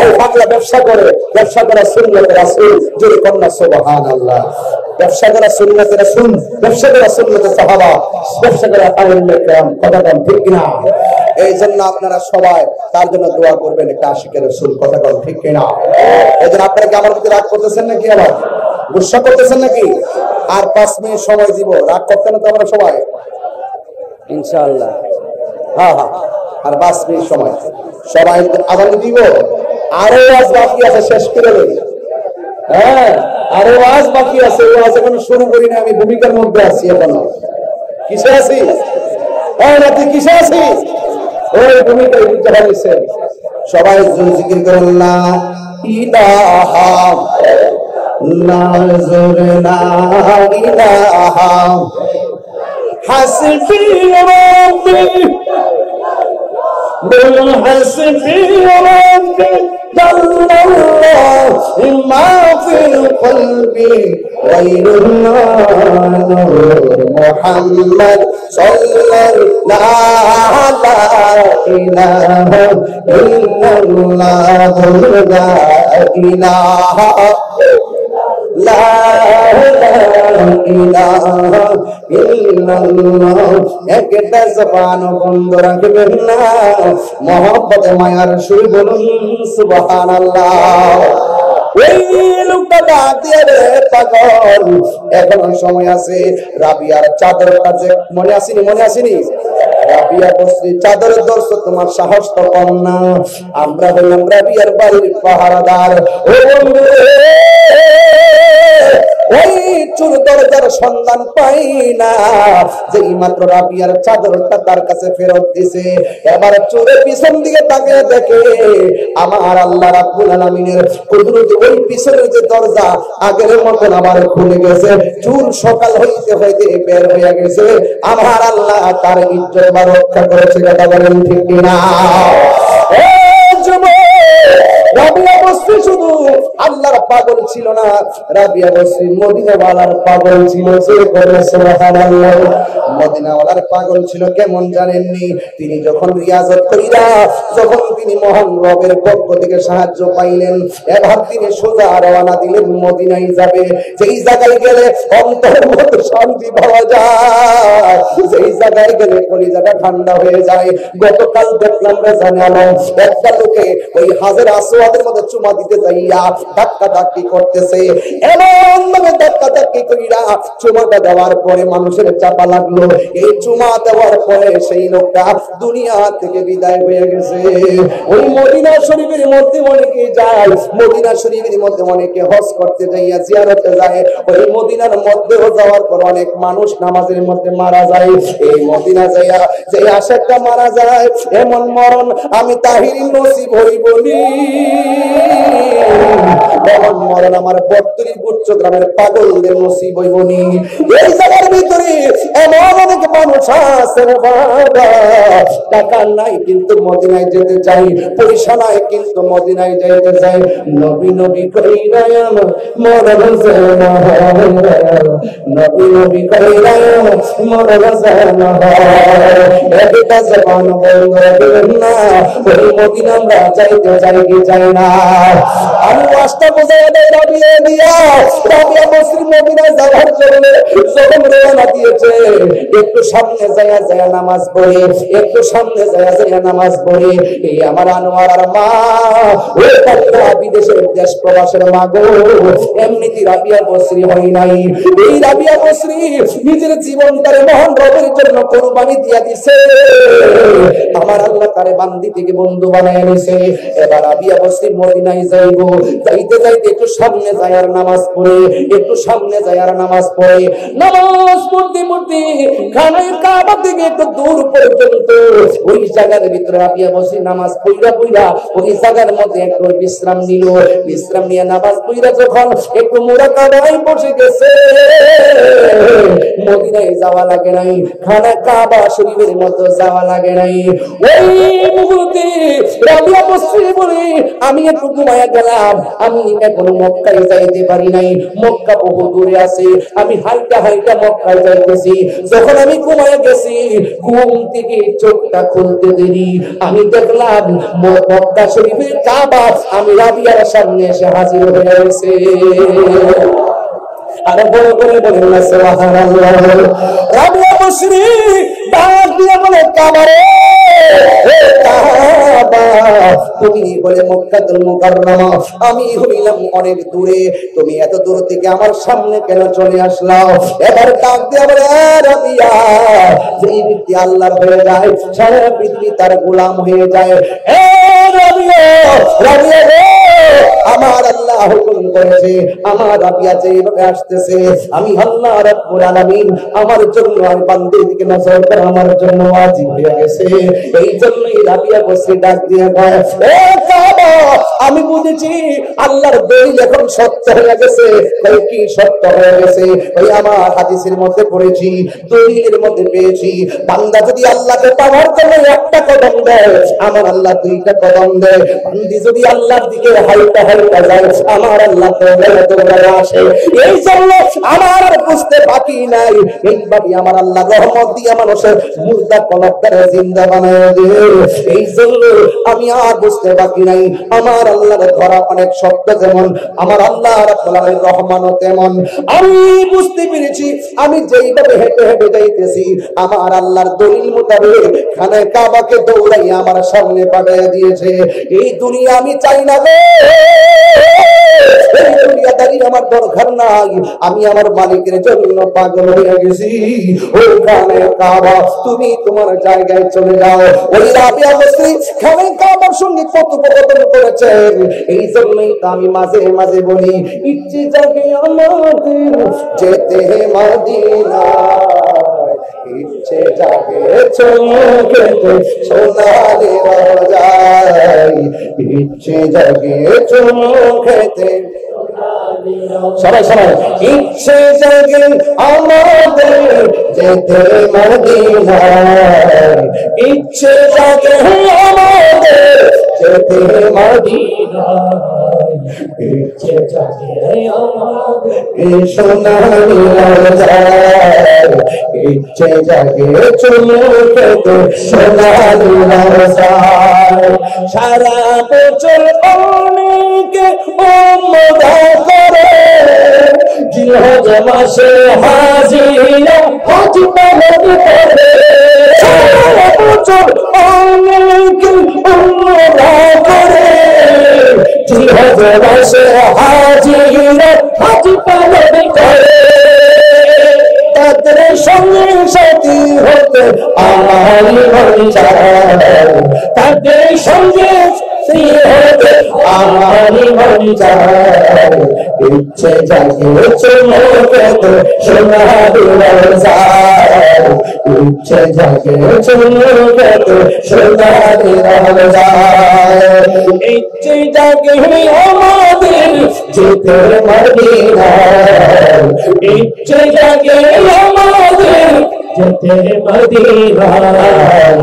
এই পাগলা ব্যবসা করে, ব্যবসা করা সুন্নতে রাসূল, যদি কন্যা সুবহানাল্লাহ। ব্যবসা করা সুন্নতে রাসূল, ব্যবসা করা সুন্নতে সাহাবা, ব্যবসা করা আলেমে কেরাম। কথা বলেন ঠিক কিনা? এই জন্য আপনারা সবাই তার জন্য দোয়া করবেন, একটা আশিকের রাসূল। কথা বলেন ঠিক কিনা? এই জন্য আপনারা কি আমার প্রতি রাগ করতেছেন নাকি, আবার গুসা করতেছেন নাকি? আর 5 মিনিট সময় দিব, রাগ করতে না তো আমরা সবাই ইনশাআল্লাহ। হ্যাঁ হ্যাঁ, আর 5 মিনিট সময় সবাই আবার দিব। আরো আজ বাকি আছে, শেষ করে দেই। হ্যাঁ আরো আজ বাকি আছে, ও আজ এখনো শুরু করি না, আমি ভূমিকার মধ্যে আছি এখনো। কিসে আছি? হ্যাঁ না, তুই কিসে আছিস? ওই ভূমিকায় বুঝতে পারছেন। সবাই জিকির করেন না ইলাহা নাজুর না ইলাহা হাসবি রাব্বি বল হাসবি রাব্বি জাল্লাল্লাহু মা ফিল কলবি গায়রুল্লাহ মুহাম্মদ সাল্লাল্লাহু আলাইহি ইলাহা ইল্লাল্লাহ লা ইলাহা লা ইলাহা ইল্লাল্লাহ। একটা জবান বন্ধ রাখবেন না, মহব্বতে মায়ার সুর বলুন সুবহানাল্লাহ। ওই লোকটা ডাক দিয়ে রে পাগল, এখনো সময় আছে। রাবিয়ার চাদরের কাছে মনে আসেনি? মনে আসেনি? রাবিয়া বসরি চাদরের দর্শ, তোমার সাহস তো কম না। আমরা হলাম রাবিয়ার বাড়ির পাহারাদার। ও বন্ধু, ওই চোর দরজার সন্ধান পাই না, যেই মাত্র রাবিয়ার চাদরটা তার কাছে ফেরত দিছে, এবার চোরের পিছন দিকে তাকিয়ে দেখে আমার আল্লাহ রাব্বুল আলামিনের কুদরত, ওই পিছনের যে দরজা আগের মতন আবার খুলে গেছে। চোর সকাল হইতে হইতে বের হয়ে গেছে, আমার আল্লাহ তার ইজ্জত বা রক্ষা করেছে। কথা বলেন ঠিক কিনা? রাবিয়া বসরি শুধু আল্লাহর পাগল ছিল না, রাবিয়া বসরি মদিনাওয়ালার পাগল ছিল। যে করে সুবহানাল্লাহ। মদিনাওয়ালার পাগল ছিল কেমন জানেননি? তিনি যখন রিয়াজত কইরা, যখন তিনি মহান রবের পক্ষ থেকে সাহায্য পাইলেন, এবার তিনি সোজা রওনা দিলেন মদিনায় যাবে। যেই জায়গায় গেলে অন্তরের মধ্যে শান্তি পাওয়া যায়, যেই জায়গায় গেলে কলিজাটা ঠান্ডা হয়ে যায়। গতকাল দেখলাম রে জানালাম, একটা লোকে ওই হাজের আসওয়াদের মধ্যে চুমা দিতে যাইয়া ধাক্কা ধাক্কি করতেছে। এমন ভাবে ধাক্কা ধাক্কি কইরা চুমাটা দেওয়ার পরে মানুষের চাপা লাগলো। এই চুমা দেওয়ার পরে সেই লোকটা দুনিয়া থেকে বিদায় হয়ে গেছে। ওই মদিনা শরীফের মধ্যে অনেকে যায়, মদিনা শরীফের মধ্যে অনেকে হজ করতে যাইয়া জিয়ারতে যায়। ওই মদিনার মধ্যেও যাওয়ার পর অনেক মানুষ নামাজের মধ্যে মারা যায়। এই মদিনা যাইয়া যে আশেকটা মারা যায়, এমন মরণ আমি তাহিরি নসিব হইবনি। এমন মরণ আমার বত্রিশ গ্রামের পাগলদের নসিব হইবনি। এই জায়গার ভিতরে এমন অনেক মানুষ আছে বাবা, টাকা নাই কিন্তু মদিনায় যেতে চাই, পয়সা নাই কিন্তু মদিনায় যেতে চাই। নবী নবী কইরা আমার মরণ জানা হয়, নবী নবী কইরা মরণ জানা হয়। একটা জবান বন্ধ রাখবেন না, ওই মদিনা আমরা যাইতে চাই কি চাই না। আমি রাস্তা বোঝাই দেয় রাবিয়া দিয়া, রাবিয়া বসরি মদিনায় যাওয়ার জন্য যখন রওনা দিয়েছে, একটু সামনে যায়া যায়া নামাজ পড়ে, একটু সামনে যায়া যায়া নামাজ পড়ে। এই আমার আনোয়ার আর মা, ওই পাটনা বিদেশের দেশ প্রবাসের মা গো, এমনিতে রাবিয়া বসরি হয় নাই। এই রাবিয়া বসরি নিজের জীবনটারে মহান রবের জন্য কোরবানি দিয়া দিছে। আমার আল্লাহ তারে বান্দি থেকে বন্ধু বানায় নিছে। এবার রাবিয়া বসরি মদিনায় যাইব, যাইতে যাইতে একটু সামনে যায় আর নামাজ পড়ে, একটু সামনে যায় আর নামাজ পড়ে। নামাজ পড়তে পড়তে খানায় কাবা থেকে একটু দূর পর্যন্ত ওই জায়গার ভিতরে রাবিয়া বসরি নামাজ পড়া পড়া ওই জায়গার মধ্যে একটু বিশ্রাম নিল। বিশ্রাম নিয়ে নামাজ পড়া যখন একটু মুরাকাবায় বসে গেছে, মদিনায় যাওয়া লাগে নাই, খানা কাবা শরীফের মধ্যে যাওয়া লাগে নাই। ওই মুহূর্তে রাবিয়া বসরি বলে, আমি একটু ঘুমায়া গেলাম, আমি এখনো মক্কায় যাইতে পারি নাই, মক্কা বহু দূরে আছে, আমি হাইটা হাইটা মক্কায় যাইতেছি। যখন আমি ঘুমায়া গেছি, ঘুম থেকে চোখটা খুলতে দেরি, আমি দেখলাম মক্কা শরীফের কাবা আমি রাবিয়ার সামনে এসে হাজির হয়ে গেছে। আরে বড় করে বলেন না সুবহানাল্লাহ। রাবিয়া বসরি ডাক দিয়ে বলে, কাবারে তুমি বলে মক্কাতুল মুকাররমা, আমি হইলাম অনেক দূরে, তুমি এত দূর থেকে আমার সামনে কেন চলে আসলাম? এবার ডাক দিয়ে বলে, রাবিয়া, যেই ব্যক্তি আল্লাহর হয়ে যায় সারা পৃথিবী তার গোলাম হয়ে যায়। রাবিয়া, রাবিয়া রে, আমার আল্লাহ হুকুম করেছে, আমার রাবিয়া যেভাবে আসতেছে, আমি আল্লাহ রাব্বুল আলামিন আমার জন্য আর বান্দির দিকে নজর করা আমার জন্য ওয়াজিব হয়ে গেছে। এই জন্যই রাবিয়া বসে ডাক দিয়ে কয়, এ কাবা, আমি বুঝেছি আল্লাহর দলিল এখন সত্য হয়ে গেছে। কই কি সত্য হয়ে গেছে? ওই আমার হাদিসের মধ্যে পড়েছি, দলিলের মধ্যে পেয়েছি, বান্দা যদি আল্লাহকে পাওয়ার জন্য একটা কদম দেয়, আমার আল্লাহ দুইটা কদম দেয়। বান্দি যদি আল্লাহর দিকে হাইটা হাইটা যায়, আমার আল্লাহ দৌড়ায় আসে। এই জন্য আমার আর বুঝতে বাকি নাই, এইভাবে আমার আল্লাহ রহমত দিয়ে মানুষের মুর্দা কলবটারে জিন্দা বানায় দেয়। এই জন্য আমি আর বুঝতে বাকি নাই, আমার আল্লাহর ধরা অনেক শক্ত, যেমন আমার আল্লাহ রাব্বুল আলামিন রহমানও তেমন। আমি বুঝতে পেরেছি, আমি যেইভাবে হেঁটে হেঁটে যাইতেছি, আমার আল্লাহর দলিল মোতাবেক খানায় কাবাকে দৌড়াইয়া আমার সামনে পাঠিয়ে দিয়েছে। এই দুনিয়া আমি চাই না গো, এই দুনিয়াদারি আমার দরকার নাই, আমি আমার মালিকের জন্য পাগল হয়ে গেছি। ওখানে কাবা, তুমি তোমার জায়গায় চলে যাও। ওই রাবিয়া বসরি খানায় কাবার সঙ্গে কথোপকথন করেছেন। এই জন্যই তো আমি মাঝে মাঝে বলি, ইচ্ছে জাগে আমাদের যেতে মদিনা, ইচ্ছে জাগে চমকেতে সোনালি রোজায়, ইচ্ছে জাগে চমকেতে। সবাই সবাই, ইচ্ছে জাগে আমাদের যেতে মদিনায়, ইচ্ছে জাগে আমাদের যেতে মদিনায়, ইচ্ছে জাগে আমাদের সোনালি রোজায়, ইচ্ছে জাগে চমকেতে সোনালি রোজায়। সারা বছর অনেকে উমরা করে, জিলহজ মাসে হাজিরা হজ পালন করে। সারা বছর অনেকে উমরা করে, জিলহজ মাসে হাজিরা হজ পালন করে। তাদের সঙ্গে সাথী হতে আমারই মন চায়, তাদের সঙ্গে হতে আমারই মন চায়, ইচ্ছে জাগে চমকেতে সোনালি রোজায়, ইচ্ছে জাগে চমকেতে সোনালি রোজায়, ইচ্ছে জাগে আমাদের যেতে মদিনায়, ইচ্ছে জাগে আমাদের যেতে মদিনায়,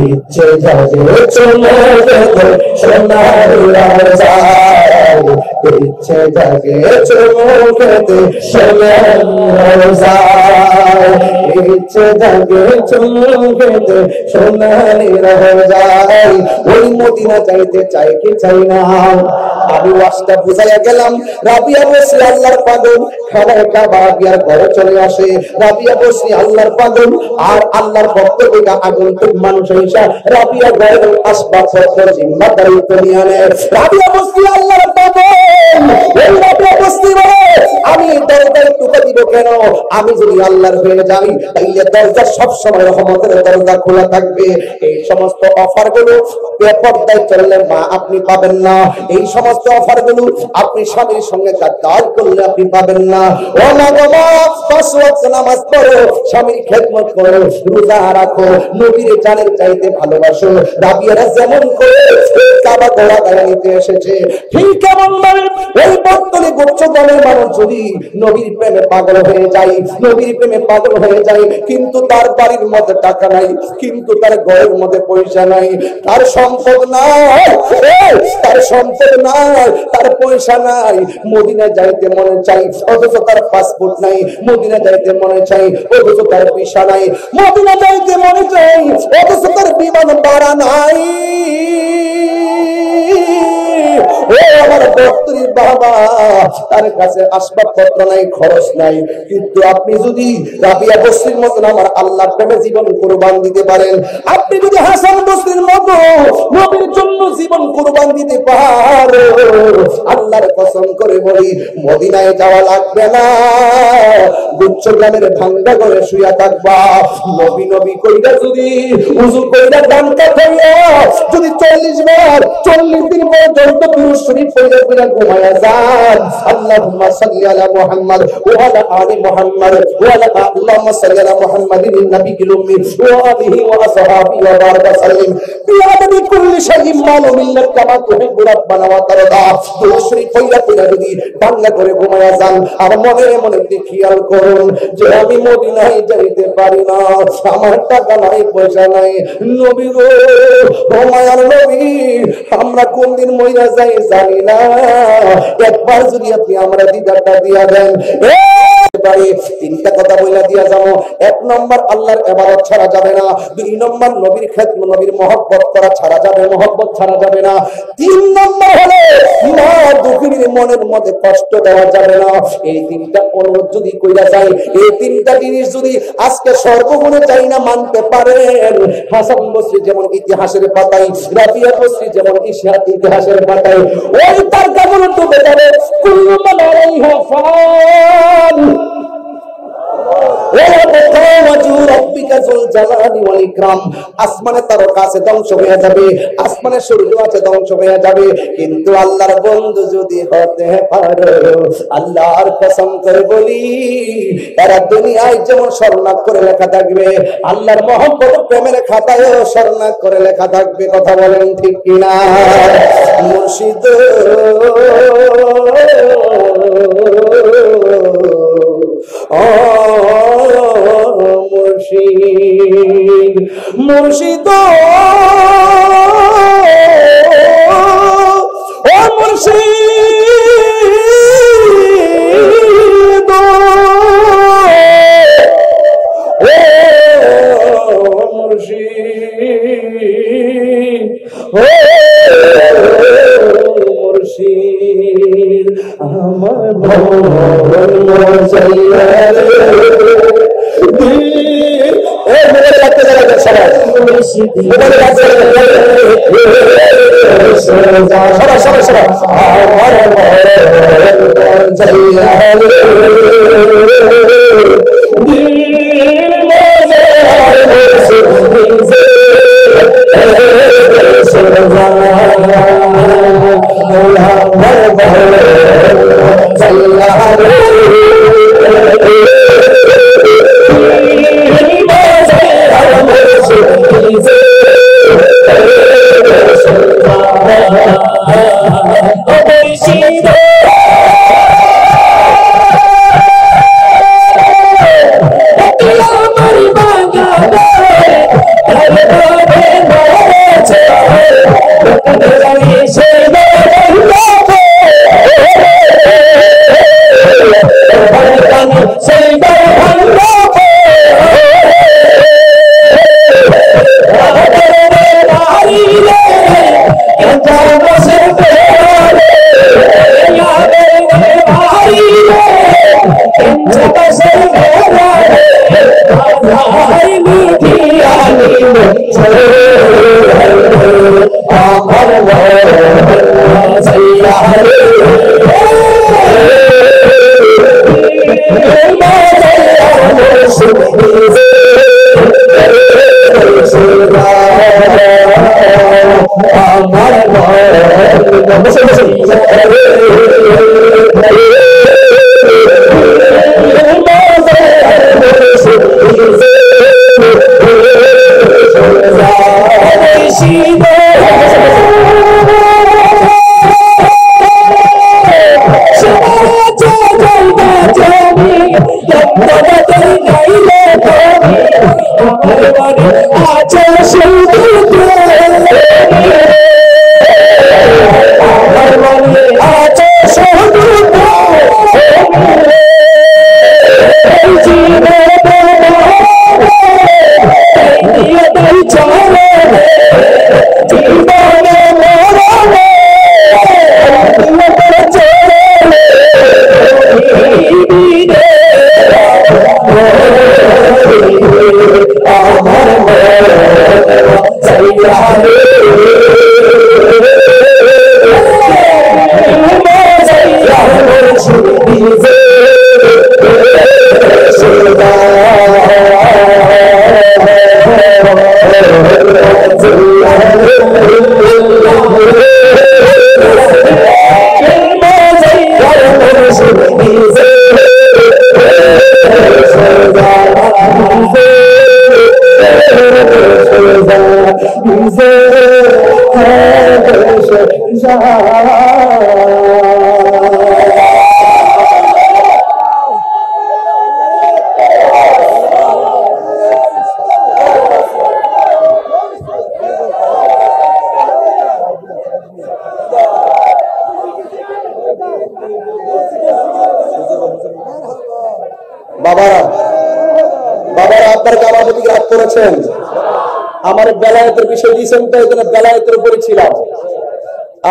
ইচ্ছে জাগে চমকেতে সোনালি রোজায়, ইচ্ছে জাগে চুমুকেতে সোনার রোজায়, ইচ্ছে জাগে চুমুকেতে সোনালি রোজায়। ওই মদিনা যাইতে চাই কি চাই না? আমি ওয়াজটা বুঝাইয়া গেলাম। রাবিয়া বসরি আল্লাহর পাগল, খানায় কাবা বিয়ার ঘরে চলে আসে। রাবিয়া বসরি আল্লাহর পাগল আর আল্লাহর পক্ষ থেকে আগন্তুক মানুষ হিসা রাবিয়া ঘরের আসবাবপত্র জিম্মাদারিত্ব নিয়ে নেয়। রাবিয়া বসরি আল্লাহর পাগল, এই রাবিয়া বসরি বলে আমি দরজায় টুকা দিব কেন? আমি যদি আল্লাহর হয়ে যাই তাইলে দরজা সবসময় রহমতের দরজা খোলা থাকবে। এই সমস্ত অফার গুলো বেপরদায় চললে মা আপনি পাবেন না। এই সমস্ত অফার গুলো আপনি স্বামীর সঙ্গে গাদ্দার করলে আপনি পাবেন না। ও মা গো মা, 5 ওয়াক্ত নামাজ পড়ো, স্বামীর খেদমত করো, রোজা রাখো, নবীর জানের চাইতে ভালোবাসো। রাবিয়ারা যেমন করে কাবা গোড়া গায়ে নিতে এসেছে, ঠিক কেমন ভাবে ওই বর্তমানে গোচ্ছ দলের মানুষ যদি নবীর প্রেমে পাগল হয়ে যায়, নবীর প্রেমে পাগল হয়ে যায়, কিন্তু তার বাড়ির মধ্যে টাকা নাই, কিন্তু তার ঘরের মধ্যে পয়সা নাই, তার সম্পদ নাই, তার সম্পদ নাই, তার পয়সা নাই, মদিনা যাইতে মনে চাই অথচ তার পাসপোর্ট নাই, মদিনা যাইতে মনে চাই অথচ তার ভিসা নাই, মদিনা যাইতে মনে চাই অথচ তার বিমান ভাড়া নাই। ও আমার বক্তরির বাবা, তার কাছে আসবাবপত্র নাই, খরচ নাই, কিন্তু আপনি যদি রাবিয়া বসরির মতন আমার আল্লাহর প্রেমে জীবন কুরবান দিতে পারেন, আপনি যদি হাসান বসরির মতো নবীর জন্য জীবন কুরবান দিতে পারেন, আল্লাহর কসম করে বলি মদিনায় যাওয়া লাগবে না, গুচ্ছ গ্রামের ভাঙ্গা করে শুয়া থাকবা। নবী নবী কইরা যদি উযু কইরা গানটা কইরা যদি 40 বার 40 দিন পর্যন্ত দুরূদ শরীফ পড়ে পড়ে ঘুমায়া যান, আল্লাহুম্মা সাল্লি আলা মুহাম্মদ ওয়া আলা আলি মুহাম্মদ ওয়া আলা আল্লাহুম্মা সাল্লি আলা মুহাম্মাদিন নবিয়্যিল উম্মি ওয়া আলিহি ওয়া আসহাবিহি ওয়া বারাকা সাল্লিম বিআদাদি কুল্লি শাইইন মালুমিন লাক কামা তুহিব্বু রাব্বানা ওয়া তারদা। দুরূদ শরীফ পড়ে পড়ে যদি বাংলা করে ঘুমায়া যান, আর মনে মনে খেয়াল করুন যে আমি মদিনায় যাইতে পারি না, আমার টাকা নাই, পয়সা নাই, নবী গো ও মায়ার নবী, আমরা কোন দিন মইরা যাই জানি না, একবার যদি আপনি আমরা দিদারটা দিয়া দেন। তিনটা কথা বইলা দিয়া যাবো। 1 নম্বর আল্লাহর ইবাদত ছাড়া যাবে না, 2 নম্বর নবীর খেদমত নবীর মহব্বত করা ছাড়া যাবে, মহব্বত ছাড়া যাবে না, 3 নম্বর হলো মা দুঃখীর মনের মধ্যে কষ্ট দেওয়া যাবে না। এই তিনটা অনুরোধ যদি কইরা যায়, এই তিনটা জিনিস যদি আজকে সর্বগুণে চাই না মানতে পারেন, হাসান বসরি যেমন ইতিহাসের পাতায়, রাবিয়া বসরি যেমন ইতিহাসের পাতায় ওই তার কাগজ ডুবে যাবে। কুল্লু মান আলাইহা ফান আসমানে তারকা আছে ধ্বংস হয়ে যাবে, আসমানে সূর্য আছে ধ্বংস হয়ে যাবে, কিন্তু আল্লাহর বন্ধু যদি হতে পারো, আল্লাহর কসম করে বলি এরা দুনিয়ায় যেমন স্বর্ণাক্ষর করে লেখা থাকবে, আল্লাহর মহব্বত প্রেমের খাতায়ও স্বর্ণাক্ষর করে লেখা থাকবে। কথা বলেন ঠিক কিনা? মুর্শিদ মুর্শিদ মুর্শিদ ও মুর্শিদ ও মুর্শিদ ও মুর্শিদ আমার ভগবান মজাইয়ারে আমার বেলায়েতের বিষয় দিয়েছেন তো, এই জন্য বেলায়েতের উপরে ছিলাম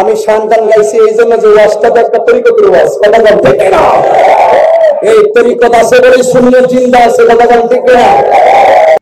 আমি। সন্তান গাইছি এই জন্য যে ওয়াজটা একটা তরিকতের ওয়াজ, কথা বল ঠিক না? এই তরিকত আছে বলে শূন্য চিন্তা আছে, কথা বল ঠিক না?